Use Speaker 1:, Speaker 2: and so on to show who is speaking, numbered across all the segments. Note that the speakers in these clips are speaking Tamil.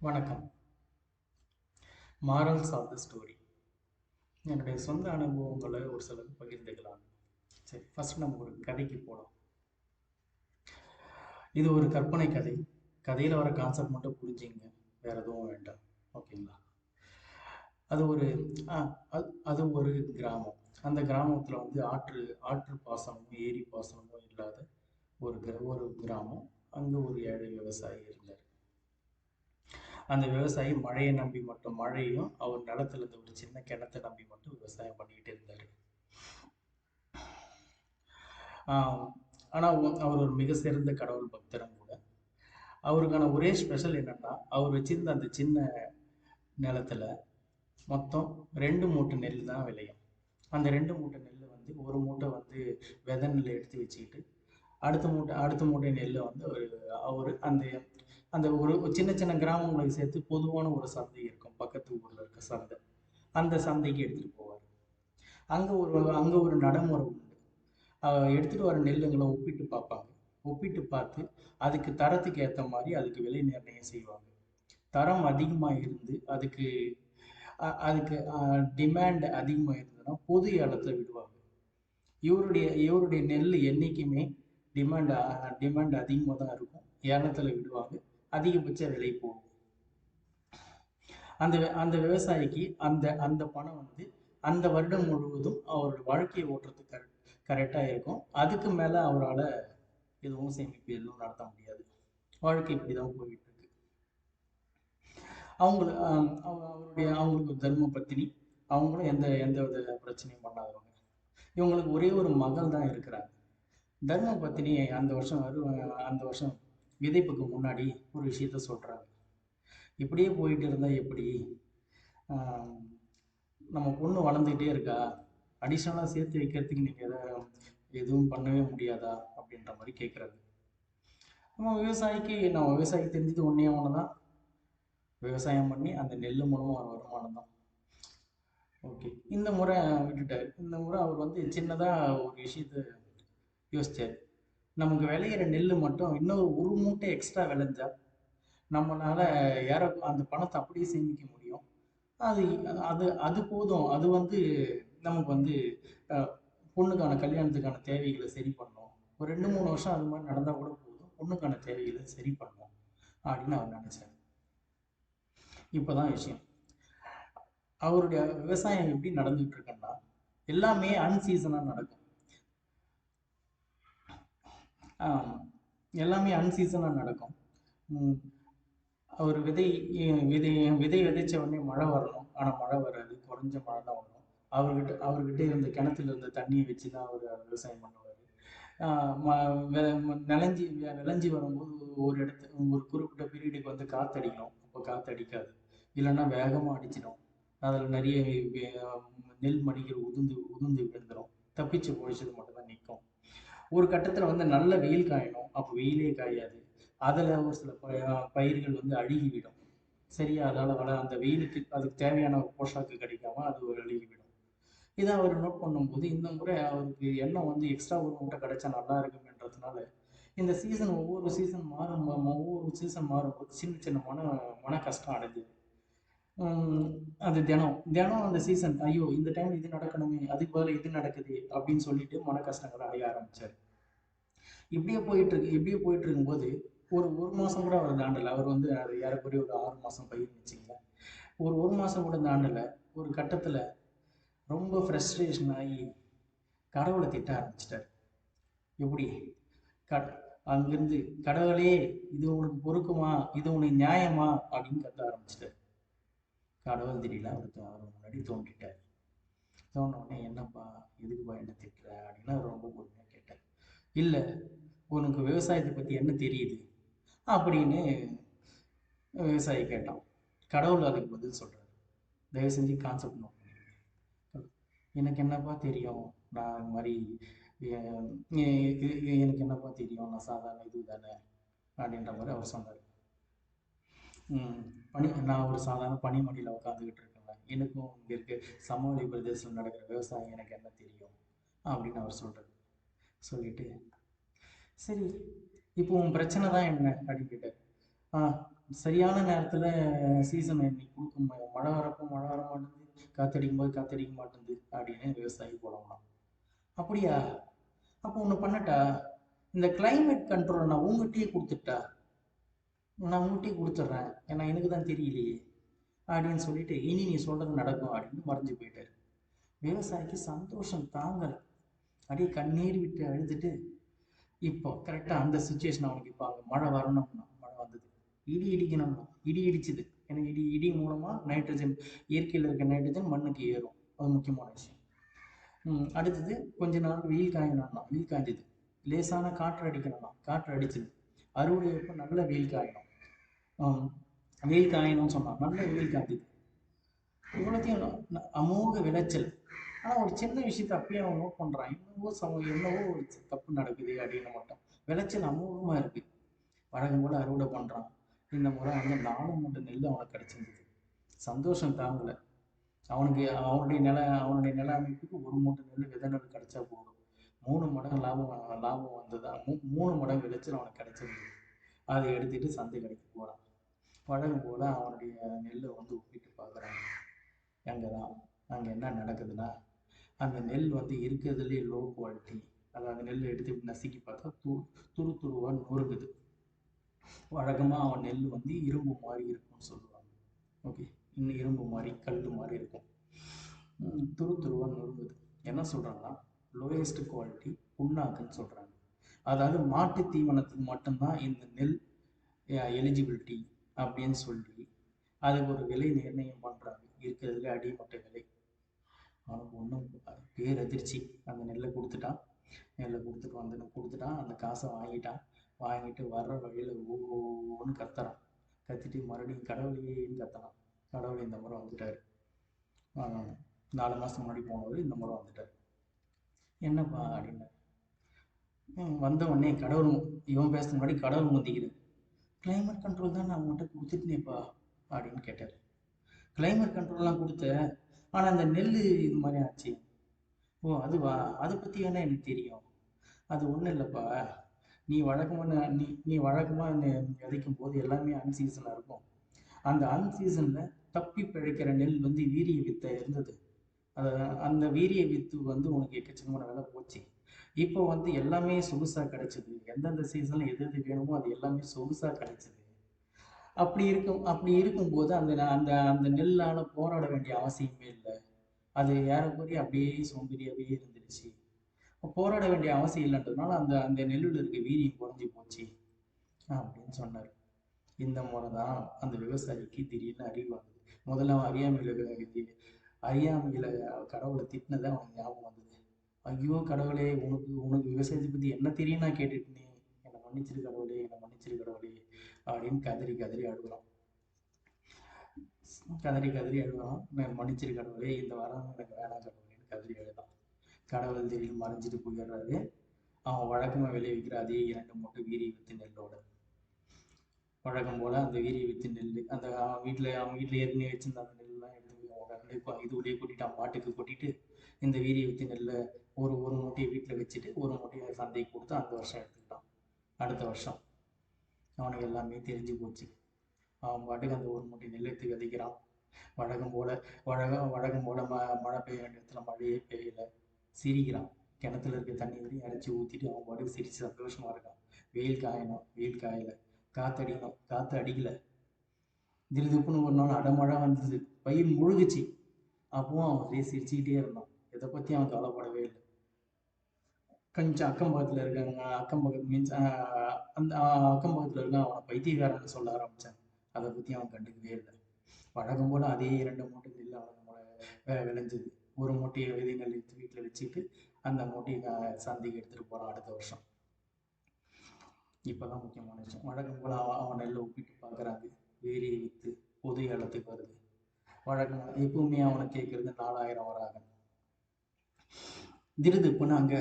Speaker 1: வணக்கம். Morals of the story. என்னுடைய சொந்த அனுபவங்களை ஒரு சிலர் பகிர்ந்துக்கலாம். சரி, ஃபர்ஸ்ட் நம்ம ஒரு கதைக்கு போகலாம். இது ஒரு கற்பனை கதை. கதையில் வர கான்செப்ட் மட்டும் புரிஞ்சுங்க, வேற எதுவும் வேண்டாம். ஓகேங்களா? அது ஒரு ஆ, அது ஒரு கிராமம். அந்த கிராமத்தில் வந்து ஆற்று ஆற்று பாசனமும் ஏரி பாசனமும் இல்லாத ஒரு கிராமம். அங்கே ஒரு ஏழை விவசாயி இருந்தார். அந்த விவசாயி மழையை நம்பி மட்டும் மழையும் அவர் நிலத்துல இருந்த ஒரு சின்ன கிணத்தை நம்பி மட்டும் விவசாயம் பண்ணிக்கிட்டு இருந்தார். ஆனால் அவர் ஒரு மிக சிறந்த கடவுள் பக்தரும் கூட. அவருக்கான ஒரே ஸ்பெஷல் என்னன்னா, அவர் வச்சிருந்த அந்த சின்ன நிலத்துல மொத்தம் 2 மூட்டை நெல் தான் விளையும். அந்த 2 மூட்டை நெல் வந்து ஒரு மூட்டை வந்து விதை நெல் எடுத்து வச்சுக்கிட்டு, அடுத்த மூட்டை நெல்லை வந்து அவர் அந்த அந்த ஒரு சின்ன சின்ன கிராமங்களுக்கு சேர்த்து பொதுவான ஒரு சந்தை இருக்கும், பக்கத்து ஊர்ல இருக்க சந்தை. அந்த சந்தைக்கு எடுத்துட்டு போவார். அங்க ஒரு நடைமுறை உண்டு. எடுத்துட்டு வர நெல்லுங்களை ஒப்பிட்டு பார்ப்பாங்க. ஒப்பிட்டு பார்த்து அதுக்கு தரத்துக்கு ஏற்ற மாதிரி அதுக்கு விலை நிர்ணயம் செய்வாங்க. தரம் அதிகமாக இருந்து அதுக்கு டிமாண்ட் அதிகமாக இருந்ததுன்னா பொது ஏலத்துல விடுவாங்க. இவருடைய நெல் என்னைக்குமே டிமாண்ட் டிமாண்ட் அதிகமாக தான் இருக்கும். ஏலத்துல விடுவாங்க. அதிகபட்ச விலை போகும். அந்த அந்த விவசாயிக்கு அந்த அந்த பணம் வந்து அந்த வருடம் முழுவதும் அவருடைய வாழ்க்கையை ஓட்டுறதுக்கு கரெக்டாக இருக்கும். அதுக்கு மேலே அவரால் எதுவும் சேமிப்பு எதுவும் நடத்த முடியாது. வாழ்க்கை இப்படி தான் போயிட்டு இருக்கு. அவங்களுக்கு ஒரு தர்ம பத்தினி. அவங்களும் எந்த எந்த வித பிரச்சனையும் பண்ணாதவங்க. இவங்களுக்கு ஒரே ஒரு மகள் தான் இருக்கிறாங்க. தர்ம பத்தினி அந்த வருஷம் விதைப்புக்கு முன்னாடி ஒரு விஷயத்த சொல்றாங்க. இப்படியே போயிட்டு இருந்தா எப்படி? நம்ம பொண்ணு வளர்ந்துக்கிட்டே இருக்கா, அடிஷ்னலாக சேர்த்து வைக்கிறதுக்கு நீங்கள் எதுவும் பண்ணவே முடியாதா அப்படின்ற மாதிரி கேட்குறாரு. நம்ம விவசாயிக்கு தெரிஞ்சது ஒன்றே ஒன்று தான், விவசாயம் பண்ணி அந்த நெல் மூலமாக ஒரு வருமானம் தான். ஓகே, இந்த முறை விட்டுட்டார். இந்த முறை அவர் வந்து சின்னதாக ஒரு விஷயத்த யோசிச்சார். நமக்கு விளையிற நெல் மட்டும் இன்னொரு ஒரு மூட்டை எக்ஸ்ட்ரா விளைஞ்சா நம்மளால அந்த பணத்தை அப்படியே சேமிக்க முடியும். அது அது அது போதும். அது வந்து நமக்கு வந்து பொண்ணுக்கான கல்யாணத்துக்கான தேவைகளை சரி பண்ணோம். ஒரு 2-3 வருஷம் அது மாதிரி நடந்தால் கூட போதும், பொண்ணுக்கான தேவைகளை சரி பண்ணோம் அப்படின்னு அவர் நினைச்சார். இப்போதான் விஷயம். அவருடைய விவசாயம் எப்படி நடந்துட்டு இருக்குன்னா, எல்லாமே அன்சீசனாக நடக்கும். எல்லாமே அன்சீசனாக நடக்கும். அவர் விதை விதை விதைச்ச உடனே மழை வரணும், ஆனால் மழை வராது, குறைஞ்ச மழை தான் வரும். அவர்கிட்ட இருந்த கிணத்துல இருந்த தண்ணியை வச்சு தான் அவர் விவசாயம் பண்ணுவார். விளைஞ்சி வரும்போது ஒரு குறிப்பிட்ட பீரியடுக்கு வந்து காற்றடிக்கணும், அப்போ காற்றடிக்காது. இல்லைன்னா வேகமாக அடிச்சிடும். அதில் நிறைய நெல் மணிகள் உதிர்ந்து உதிர்ந்து விழுந்துடும். தப்பிச்சு பொழிச்சது மட்டும்தான் நிற்கும். ஒரு கட்டத்தில் வந்து நல்ல வெயில் காயணும், அப்போ வெயிலே காயாது. அதில் ஒரு சில பயிர்கள் வந்து அழுகிவிடும். சரியா, அந்த வெயிலுக்கு அதுக்கு தேவையான போஷாக்கு கிடைக்காம அது ஒரு அழுகிவிடும். இதை அவர் நோட் பண்ணும்போது இந்த முறை அவருக்கு எண்ணம் வந்து எக்ஸ்ட்ரா ஒரு மூட்டை கிடைச்சா நல்லா இருக்கும்ன்றதுனால இந்த சீசன் ஒவ்வொரு சீசன் மாறும்போது சின்ன சின்ன மன கஷ்டம் அடைஞ்சது. அது தினம் தினம் அந்த சீசன், ஐயோ இந்த டைம் இது நடக்கணுமே, அதுக்கு பதில் இது நடக்குது அப்படின்னு சொல்லிட்டு மன கஷ்டங்களை அடைய ஆரம்பிச்சார். இப்படியே போயிட்டு இருக்கும்போது ஒரு மாசம் கூட அவர் தாண்டல. அவர் வந்து அது ஏறக்குறைய ஒரு 6 மாசம் பயிர் வச்சுங்களேன். ஒரு மாசம் கூட தாண்டல. ஒரு கட்டத்துல ரொம்ப ஃப்ரஸ்ட்ரேஷன் ஆகி கடவுளை திட்ட ஆரம்பிச்சிட்டார். எப்படி? கட் அங்கிருந்து, கடவுளே இது உனக்கு பொறுக்குமா, இது உனக்கு நியாயமா அப்படின்னு கத்த ஆரம்பிச்சிட்டார். கடவுள் தெரியல, அவர் முன்னாடி தோண்டிட்டார். தோண்ட உடனே, என்னப்பா எதுக்குப்பா என்ன திட்டுற அப்படின்னு அவர் ரொம்ப பொறுமையாக கேட்டார். இல்லை, உனக்கு விவசாயத்தை பற்றி என்ன தெரியுது அப்படின்னு விவசாயி கேட்டான். கடவுள் அதுக்கு பதில் சொல்றாரு. தயவு செஞ்சு கான்செப்ட் நோட் பண்ணிடுங்க. எனக்கு என்னப்பா தெரியும், நான் இந்த மாதிரி எனக்கு என்னப்பா தெரியும், நான் சாதாரண இது தானே அப்படின்ற மாதிரி அவர் சொன்னார். நான் ஒரு சாதாரண பனிமணியில் உட்காந்துக்கிட்டு இருக்கேன், எனக்கும் இங்கே இருக்க சமவெளி பிரதேசத்தில் நடக்கிற விவசாயம் எனக்கு என்ன தெரியும் அப்படின்னு அவர் சொல்றாரு. சொல்லிட்டு, சரி இப்போ உன் பிரச்சனை தான் என்ன அப்படின்னு கேட்டார். சரியான நேரத்தில் சீசன் இன்னைக்கு மழை வரப்போ மழை வர மாட்டேங்குது, காத்தடிக்கும் போது காத்தடிக்க மாட்டேங்குது அப்படின்னு விவசாயி போடலாம். அப்படியா? அப்போ ஒன்று பண்ணட்டா, இந்த கிளைமேட் கண்ட்ரோல் நான் உங்ககிட்டயே கொடுத்துட்டா, நான் உங்ககிட்டயே கொடுத்துட்றேன், ஏன்னா எனக்கு தான் தெரியலையே அப்படின்னு சொல்லிட்டு இனி நீ சொல்றது நடக்கும் அப்படின்னு மறைஞ்சு போயிட்டாரு. விவசாயிக்கு சந்தோஷம் தாங்கலை, அப்படியே கண்ணீர் விட்டு அழுதுட்டு, இப்போ கரெக்டாக அந்த சுச்சுவேஷன் அவனுக்கு இப்போ அங்கே மழை வரணும்னா மழை வந்தது, இடி இடிக்கணும்னா இடி இடிச்சுது. ஏன்னா இடி மூலமாக நைட்ரஜன், இயற்கையில் இருக்க நைட்ரஜன் மண்ணுக்கு ஏறும், அது முக்கியமான விஷயம். அடுத்தது கொஞ்ச நாள் வெயில் காயணும்னா வெயில் காய்ஞ்சது, லேசான காற்று அடிக்கணும்னா காற்று அடிச்சுது, அறுவடை அப்போ நல்ல வெயில் காயணும், வெயில் காயணும்னு சொன்னான், நல்ல வெயில் காய்ஞ்சது. இவ்வளோத்தையும் அமோக விளைச்சல். ஆனால் ஒரு சின்ன விஷயத்த அப்பயே அவன் நோட் பண்ணுறான், என்னவோ ஒரு தப்பு நடக்குது அப்படின்னு மட்டும். விளைச்சல் அமோகமாக இருக்கு, வழக்கம் போல அறுவடை பண்ணுறான். இந்த முறை வந்து 4 மூட்டை நெல் அவனுக்கு கிடைச்சிருந்தது. சந்தோஷம் தாங்கலை அவனுக்கு. அவனுடைய நில அமைப்புக்கு 1 மூட்டை நெல் விதை நெல் கிடைச்சா போதும், 3 மடங்கு லாபம் வந்ததா, 3 மடங்கு விளைச்சல் அவனுக்கு கிடைச்சிருந்தது. அதை எடுத்துட்டு சந்தை கடைக்கு போகிறான். வழக்கம் போல அவனுடைய நெல்லை வந்து ஒப்பிட்டு பார்க்குறாங்க. அங்கே தான் அங்கே என்ன நடக்குதுன்னா, அந்த நெல் வந்து இருக்கிறதுலே லோ குவாலிட்டி. அதாவது நெல் எடுத்து நசுக்கி பார்த்தா துருவா நொறுங்குது. வழக்கமாக அவன் நெல் வந்து இரும்பு மாதிரி இருக்கும்னு சொல்லுவாங்க. ஓகே, இன்னும் இரும்பு மாதிரி கல் மாதிரி இருக்கும், துருவா நொறுங்குது. என்ன சொல்கிறாங்கன்னா, லோயஸ்ட் குவாலிட்டி புண்ணாக்குன்னு சொல்கிறாங்க. அதாவது மாட்டு தீவனத்துக்கு மட்டும்தான் இந்த நெல் எலிஜிபிலிட்டி அப்படின்னு சொல்லி அதுக்கு ஒரு விலை நிர்ணயம் பண்ணுறாங்க, இருக்கிறதுல அடிமட்ட விலை. அவனுக்கு ஒன்றும் பேரதிர்ச்சி. அந்த நெல்லை கொடுத்துட்டான், கொடுத்துட்டான், அந்த காசை வாங்கிட்டு வர்ற வழியில் ஒவ்வொன்று கத்துறான். கத்திட்டு மறுபடியும் கடவுளையேன்னு கத்தனான். கடவுளை இந்த முறை வந்துட்டார், 4 மாதம் முன்னாடி போனவர் இந்த முறை வந்துட்டார். என்னப்பா அப்படின்னு வந்த உடனே கடவுள், இவன் பேசுறது முன்னாடி கடவுள் முந்திக்கிறது. கிளைமேட் கண்ட்ரோல் தான் நான் உங்கள்கிட்ட கொடுத்துட்டேனேப்பா அப்படின்னு கேட்டார். கிளைமேட் கண்ட்ரோல்லாம் கொடுத்த, ஆனால் அந்த நெல் இது மாதிரி ஆச்சு. ஓ அதுவா, அதை பற்றி வேணா எனக்கு தெரியும். அது ஒன்றும் இல்லைப்பா, நீ வழக்கமாக விதைக்கும் போது எல்லாமே அன்சீசனாக இருக்கும். அந்த அன்சீசனில் தப்பி பிழைக்கிற நெல் வந்து வீரிய வித்தை இருந்தது. அந்த வீரிய வித்து வந்து உனக்கு எக்கச்சக்கமான வேலை போச்சு. இப்போ வந்து எல்லாமே சொகுசாக கிடைச்சிது, எந்தெந்த சீசனில் எது எது வேணுமோ அது எல்லாமே சொகுசாக கிடைச்சிது. அப்படி இருக்கும்போது அந்த அந்த அந்த நெல்லால் போராட வேண்டிய அவசியமே இல்லை. அது ஏறக்குறைய அப்படியே சோம்பேறியாகவே இருந்துருச்சு. போராட வேண்டிய அவசியம் இல்லைன்றதுனால அந்த அந்த நெல்லில் இருக்க வீரியம் குறைஞ்சி போச்சு அப்படின்னு சொன்னார். இந்த முறை தான் அந்த விவசாயிக்கு திடீர்னு அறிவு வந்தது. முதல்ல அவன் அறியாமையில் கடவுளை திட்டினதை அவனுக்கு ஞாபகம் வந்தது. ஐயோ கடவுளே, உனக்கு விவசாயத்தை பற்றி என்ன தெரியும் நான் கேட்டுட்டேனே, என்னை மன்னிச்சிரு கடவுளே, என்னை மன்னிச்சிரு கடவுளே அப்படின்னு கதறி கதறி அழுகுறான். மன்னிச்சிரு கடவுளே, இந்த வாரம் எனக்கு வேணாம் கடவுளேன்னு கதறி அழுதான். கடவுள் திடீர்னு மறைஞ்சிட்டு போயிடுறாரு. அவன் வழக்கமாக விளைவிக்கிற அதே 2 மூட்டை வீரிய வித்து நெல்லோட. வழக்கம் போல் அந்த வீரிய வித்து நெல் அந்த அவன் வீட்டில் ஏற்கனவே வச்சிருந்த அந்த நெல்லாம் எடுத்து உடனே இது உள்ளே கொட்டிட்டான், மாட்டுக்கு கொட்டிட்டு இந்த வீரிய வித்து நெல்லை ஒரு மூட்டையை வீட்டில் வச்சுட்டு ஒரு மூட்டையை சந்தைக்கு கொடுத்து அந்த வருஷம் எடுத்துக்கிட்டான். அடுத்த வருஷம் அவனுக்கு எல்லாமே தெரிஞ்சு போச்சு. அவன் பாட்டுக்கு அந்த ஒரு மூட்டை நெல் எடுத்து விதைக்கிறான். வழக்கம் போல மழை பெய்ய வேண்டிய இடத்துல மழையே பெய்யலை. சிரிக்கிறான். கிணத்துல இருக்க தண்ணி வரையும் இறச்சி ஊற்றிட்டு அவன் பாட்டுக்கு சிரிச்சு சந்தோஷமா இருக்கான். வெயில் காயணும், வெயில் காயலை. காற்றடிக்கணும், காற்று அடிக்கலை. திடீர்னு ஒரு நாள் அடமழை வந்தது, பயிர் முழுகுச்சு. அப்பவும் அவன் அப்படியே சிரிச்சுக்கிட்டே இருந்தான். இதை பற்றி அவன் கவலைப்படவே இல்லை. கொஞ்சம் அக்கம் பக்கத்தில் இருக்காங்க, அந்த அக்கம் பக்கத்தில் இருக்க அவனை பைத்தியக்காரன்னு சொல்ல ஆரம்பித்தாங்க. அதை பற்றி அவன் கண்டுக்கவே இல்லை. வழக்கம் போல் அதே 2 மூட்டை நெல் அவனுக்கு விளைஞ்சது. ஒரு மூட்டையை விதை நெல் எடுத்து வீட்டில் வச்சுட்டு அந்த மூட்டையை சந்தைக்கு எடுத்துகிட்டு போகிறான் அடுத்த வருஷம். இப்போதான் முக்கியமான விஷயம். வழக்கம் போல் அவன் நெல்லை ஒப்பிட்டு பார்க்குறாங்க. வீரிய வித்து பொது ஏலத்துக்கு வருது. வழக்கம் எப்பவுமே அவனை கேட்கறது 4000 வராகன்னு. திடுதிப்புன்னு அங்கே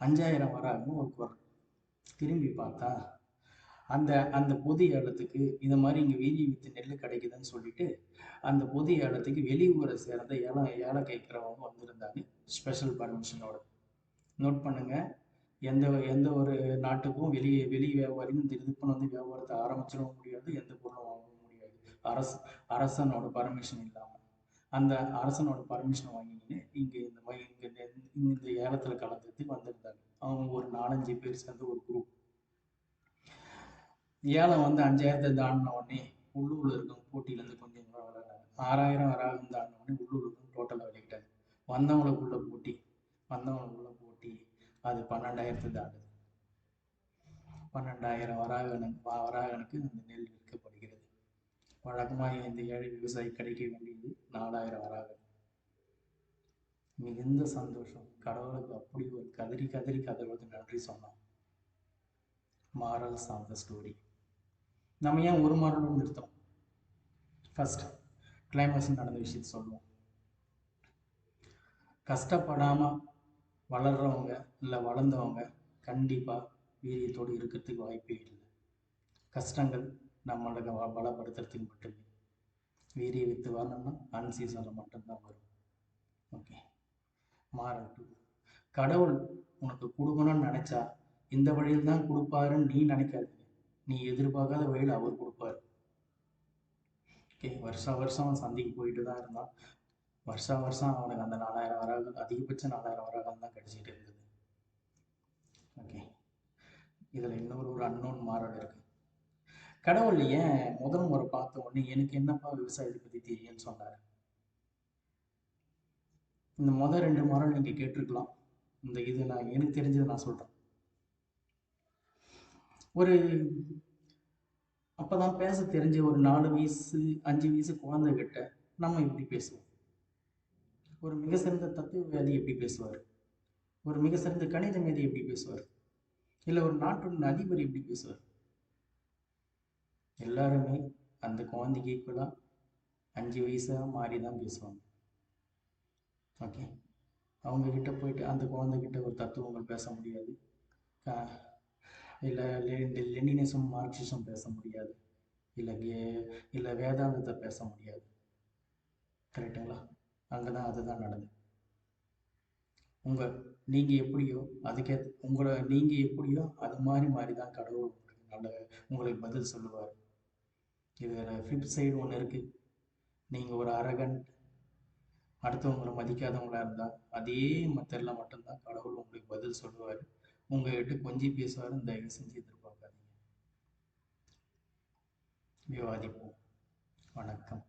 Speaker 1: 5000 வராகன்னு ஒரு குரல். திரும்பி பார்த்தா அந்த அந்த பொது ஏலத்துக்கு இந்த மாதிரி இங்கே வீரிய வித்து நெல் கிடைக்குதுன்னு சொல்லிட்டு அந்த பொது ஏலத்துக்கு வெளியூரை சேர்ந்த ஏலம் கேட்குறவங்க வந்திருந்தாங்க ஸ்பெஷல் பர்மிஷனோட. நோட் பண்ணுங்க, எந்த எந்த ஒரு நாட்டுக்கும் வெளி வியாபாரியும் திடுதிப்புன்னு வந்து வியாபாரத்தை ஆரம்பிச்சிடவும் முடியாது, எந்த பொருளும் வாங்கவும் முடியாது. அரசனோட பர்மிஷன் இல்லாமல். அந்த அரசனோட பர்மிஷன் வாங்கிக்கின்னு இங்கே இந்த மாதிரி இந்த ஏலத்தில் கலந்துட்டு வந்திருந்தாங்க. அவங்க ஒரு 4-5 பேர் சேர்ந்து ஒரு குரூப். ஏலம் வந்து 5000 தாண்டின உடனே உள்ளூரில் இருக்கும் போட்டியிலேருந்து கொஞ்சம் விளையாடுறாங்க. 6000 வராதுன்னு தாண்டின உடனே உள்ளூர் இருக்கும் டோட்டலாக விளையாட்டாங்க. வந்தவங்களுக்குள்ள போட்டி அது 12,000 தாண்டுது. 12,000 வராகனுக்கு அந்த நெல் விற்கப்படுகிறது. வழக்கமாக இந்த ஏழை விவசாயி கிடைக்க வேண்டியது 4,000 வராகன். மிகுந்த சந்தோஷம். கடவுளுக்கு அப்படி ஒரு கதறி கதறி கடவுளுக்கு நன்றி சொன்னோம். Morals of the story. நம்ம ஏன் ஒரு மாரலும் நிறுத்தோம்? ஃபர்ஸ்ட் கிளைமேக்ஸ் நடந்த விஷயத்த சொல்லுவோம். கஷ்டப்படாமல் வளர்றவங்க இல்லை வளர்ந்தவங்க கண்டிப்பாக வீரியத்தோடு இருக்கிறதுக்கு வாய்ப்பே இல்லை. கஷ்டங்கள் நம்மளுக்கு பலப்படுத்துறதுக்கு மட்டுமே. வீரிய வித்து வரணும்னா அன்சீசனில் மட்டும்தான் வரும். ஓகே. மாறல் 2. கடவுள் உனக்கு கொடுக்கணும்னு நினைச்சா இந்த வழியில் தான் கொடுப்பாருன்னு நீ நினைக்காது. நீ எதிர்பார்க்காத வழியில் அவர் கொடுப்பாரு. ஓகே. வருஷம் அவன் சந்தைக்கு போயிட்டு தான் இருந்தான். வருஷம் அவனுக்கு அந்த 4,000 வராக, அதிகபட்சம் 4,000 வராக தான் கிடைச்சிட்டு இருந்தது. ஓகே. இதில் இன்னொரு அன்னோன் மாறல் இருக்கு. கடவுள் ஏன் முதல் முறை பார்த்த உடனே எனக்கு என்னப்பா விவசாயத்தை பற்றி தெரியும்னு சொன்னார்? இந்த முதல் 2 மாறல் நீங்கள் கேட்டிருக்கலாம். இது நான் எனக்கு தெரிஞ்சதை நான் சொல்கிறேன். ஒரு அப்போதான் பேச தெரிஞ்ச ஒரு 4 வயசு 5 வயசு குழந்தைகிட்ட நம்ம எப்படி பேசுவோம்? ஒரு மிக சிறந்த தத்துவவாதி எப்படி பேசுவார்? ஒரு மிக சிறந்த கணித மேதை எப்படி பேசுவார்? இல்லை ஒரு நாட்டின் அதிபர் எப்படி பேசுவார்? எல்லாருமே அந்த குழந்தைக்கு ஈக்குவலாக 5 வயசாக மாறி தான் பேசுவாங்க. ஓகே. அவங்க கிட்ட போயிட்டு அந்த குழந்தைகிட்ட ஒரு தத்துவங்கள் பேச முடியாது. இல்லை லெனினிசம் மார்க்சிசம் பேச முடியாது. இல்லை வேதாந்தத்தை பேச முடியாது. கரெக்டுங்களா? அங்கே தான் அதுதான் நடந்தது. நீங்கள் எப்படியோ நீங்கள் எப்படியோ அது மாதிரி தான் கடவுள் உங்களுக்கு பதில் சொல்லுவார். இதில் ஃப்ளிப் சைடு ஒன்று இருக்குது. நீங்கள் ஒரு அரகன்ட், அடுத்தவங்களை மதிக்காதவங்களா இருந்தால் அதே மெத்தடில் மட்டும்தான் கடவுள் உங்களுக்கு பதில் சொல்லுவார். உங்கள்கிட்ட கொஞ்சம் பேசுவார். தயவு செஞ்சு எதிர்பார்க்காதீங்க. விவாதிப்போம். வணக்கம்.